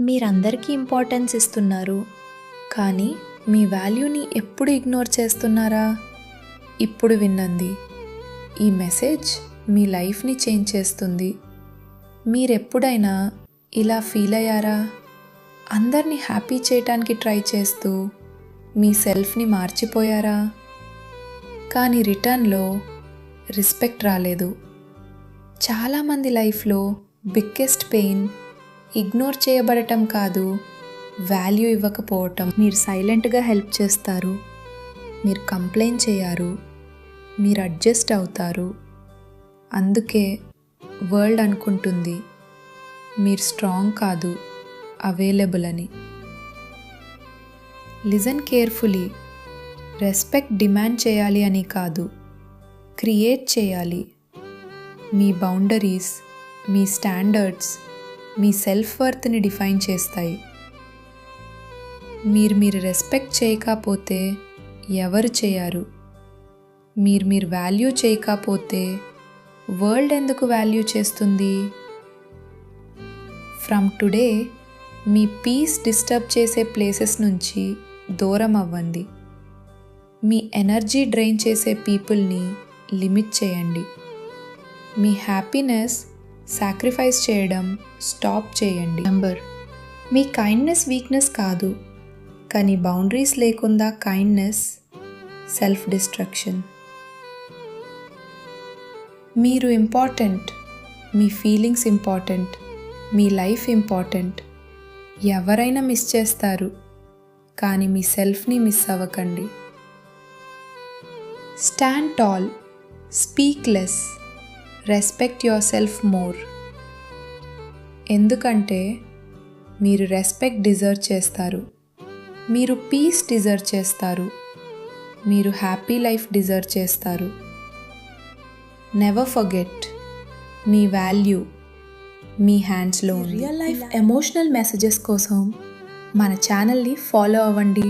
మీరందరికీ ఇంపార్టెన్స్ ఇస్తున్నారు, కానీ మీ వాల్యూని ఎప్పుడు ఇగ్నోర్ చేస్తున్నారా? ఇప్పుడు వినండి. ఈ మెసేజ్ మీ లైఫ్ని చేంజ్ చేస్తుంది. మీరెప్పుడైనా ఇలా ఫీల్ అయ్యారా? అందరినీ హ్యాపీ చేయటానికి ట్రై చేస్తూ మీ సెల్ఫ్ని మార్చిపోయారా? కానీ రిటర్న్లో రెస్పెక్ట్ రాలేదు. చాలామంది లైఫ్లో బిగ్గెస్ట్ పెయిన్ ఇగ్నోర్ చేయబడటం కాదు, వాల్యూ ఇవ్వకపోవటం. మీరు సైలెంట్గా హెల్ప్ చేస్తారు, మీరు కంప్లైంట్ చేయరు, మీరు అడ్జస్ట్ అవుతారు. అందుకే వరల్డ్ అనుకుంటుంది మీరు స్ట్రాంగ్ కాదు, అవైలబుల్ అని. Listen carefully. రెస్పెక్ట్ డిమాండ్ చేయాలి అని కాదు, క్రియేట్ చేయాలి. మీ బౌండరీస్, మీ స్టాండర్డ్స్, మీ సెల్ఫ్ వర్త్ని డిఫైన్ చేస్తాయి. మీరు రెస్పెక్ట్ చేయకపోతే ఎవరు చేయరు. మీరు వాల్యూ చేయకపోతే వరల్డ్ ఎందుకు వాల్యూ చేస్తుంది? ఫ్రమ్ టుడే మీ పీస్ డిస్టర్బ్ చేసే ప్లేసెస్ నుంచి దూరం అవ్వండి. మీ ఎనర్జీ డ్రైన్ చేసే పీపుల్ని లిమిట్ చేయండి. మీ హ్యాపీనెస్ సాక్రిఫైస్ చేయడం స్టాప్ చేయండి. మీ కైండ్నెస్ వీక్నెస్ కాదు, కానీ బౌండరీస్ లేకుండా కైండ్నెస్ సెల్ఫ్ డిస్ట్రక్షన్. మీరు ఇంపార్టెంట్, మీ ఫీలింగ్స్ ఇంపార్టెంట్, మీ లైఫ్ ఇంపార్టెంట్. ఎవరైనా మిస్ చేస్తారు, కానీ మీ సెల్ఫ్ని మిస్ అవ్వకండి. Stand tall, speak less, respect your self more. ఎందుకంటే మీరు రెస్పెక్ట్ డిజర్వ్ చేస్తారు, మీరు పీస్ డిజర్వ్ చేస్తారు, మీరు హ్యాపీ లైఫ్ డిజర్వ్ చేస్తారు. నెవర్ ఫర్గెట్, మీ వాల్యూ మీ హ్యాండ్స్లో ఉంది. రియల్ లైఫ్ ఎమోషనల్ మెసేజెస్ కోసం మన ఛానల్ని ఫాలో అవ్వండి.